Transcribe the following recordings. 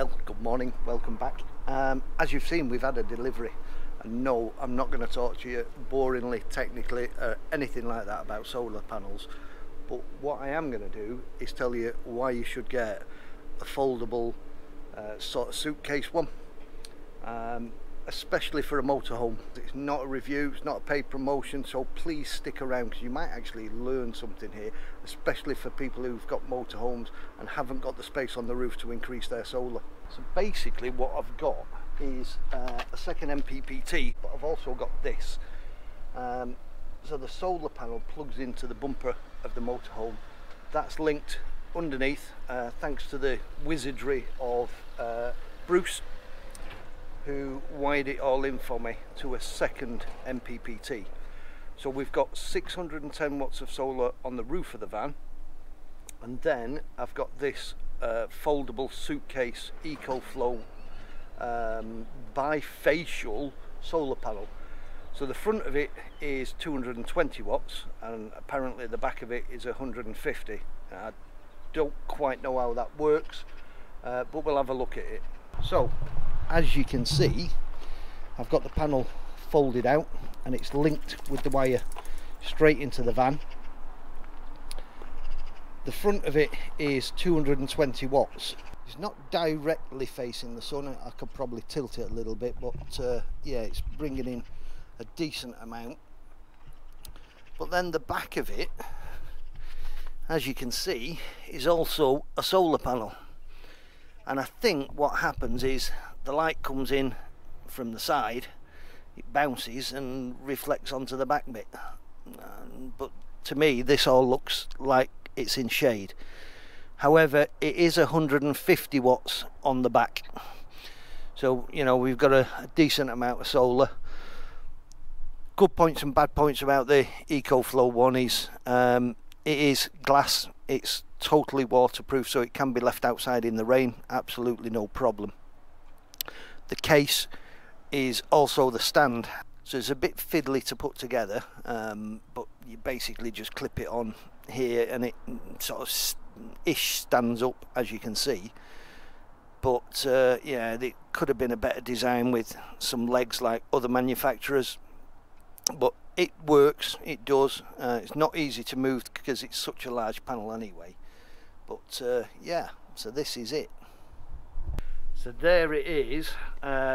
Well, good morning, welcome back. As you've seen, we've had a delivery, and no, I'm not going to talk to you boringly, technically, anything like that about solar panels, but what I am going to do is tell you why you should get a foldable sort of suitcase one, especially for a motorhome. It's not a review, it's not a paid promotion, so please stick around because you might actually learn something here, especially for people who've got motorhomes and haven't got the space on the roof to increase their solar. So basically what I've got is a second MPPT, but I've also got this. So the solar panel plugs into the bumper of the motorhome. That's linked underneath, thanks to the wizardry of Bruce, who wired it all in for me to a second MPPT. So we've got 610 watts of solar on the roof of the van, and then I've got this foldable suitcase ecoflow bifacial solar panel. So the front of it is 220 watts and apparently the back of it is 150. I don't quite know how that works, but we'll have a look at it. So as you can see, I've got the panel folded out and it's linked with the wire straight into the van. The front of it is 220 watts. It's not directly facing the sun. I could probably tilt it a little bit, but yeah, it's bringing in a decent amount. But then the back of it, as you can see, is also a solar panel. And I think what happens is the light comes in from the side, it bounces and reflects onto the back bit. But to me this all looks like it's in shade. However, it is 150 watts on the back, so you know we've got a decent amount of solar. Good points and bad points about the ecoflow one is it is glass, it's totally waterproof, so it can be left outside in the rain, absolutely no problem. The case is also the stand, so it's a bit fiddly to put together, but you basically just clip it on here and it sort of ish stands up, as you can see. But yeah, it could have been a better design with some legs like other manufacturers, but it works, it does. It's not easy to move because it's such a large panel anyway, but yeah, so this is it. So there it is,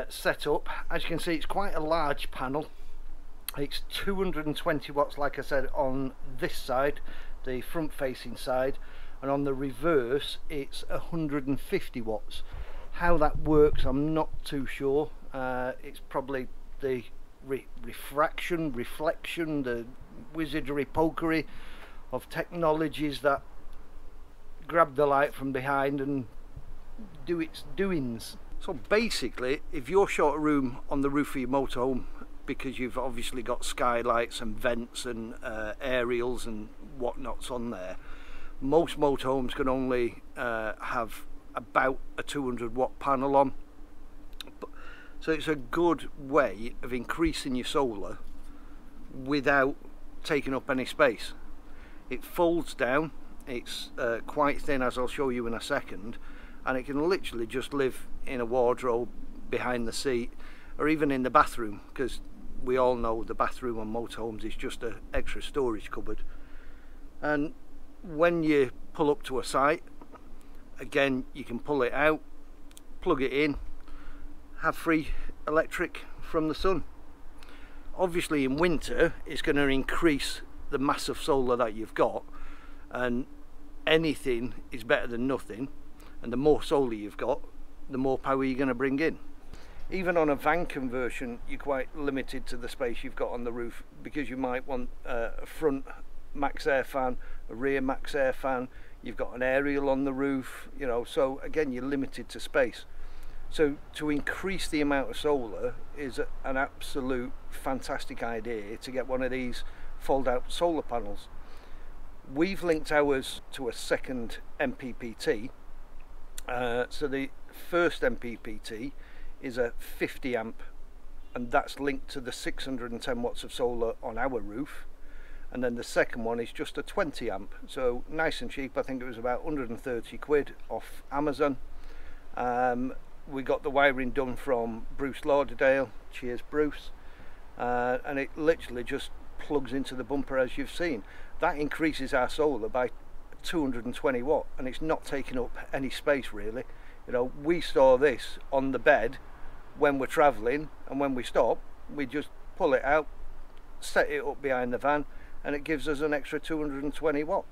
set up. As you can see, it's quite a large panel. It's 220 watts, like I said, on this side, the front facing side, and on the reverse it's 150 watts. How that works I'm not too sure. It's probably the reflection, the wizardry pokery of technologies that grab the light from behind and do its doings. So basically, if you're short a room on the roof of your motorhome because you've obviously got skylights and vents and aerials and whatnots on there, most motorhomes can only have about a 200 watt panel on. So it's a good way of increasing your solar without taking up any space. It folds down, it's quite thin, as I'll show you in a second, and it can literally just live in a wardrobe, behind the seat, or even in the bathroom, because we all know the bathroom on motorhomes is just an extra storage cupboard. And when you pull up to a site, again, you can pull it out, plug it in, have free electric from the sun. Obviously in winter it's going to increase the mass of solar that you've got, and anything is better than nothing, and the more solar you've got, the more power you're going to bring in. Even on a van conversion you're quite limited to the space you've got on the roof, because you might want a front max air fan, a rear max air fan, you've got an aerial on the roof, you know, so again you're limited to space. So to increase the amount of solar is an absolute fantastic idea to get one of these fold out solar panels. We've linked ours to a second MPPT. So the first MPPT is a 50 amp, and that's linked to the 610 watts of solar on our roof, and then the second one is just a 20 amp, so nice and cheap. I think it was about 130 quid off Amazon, We got the wiring done from Bruce Lauderdale, cheers Bruce, and it literally just plugs into the bumper as you've seen. That increases our solar by 220 watt, and it's not taking up any space really. You know, we store this on the bed when we're travelling, and when we stop we just pull it out, set it up behind the van, and it gives us an extra 220 watt.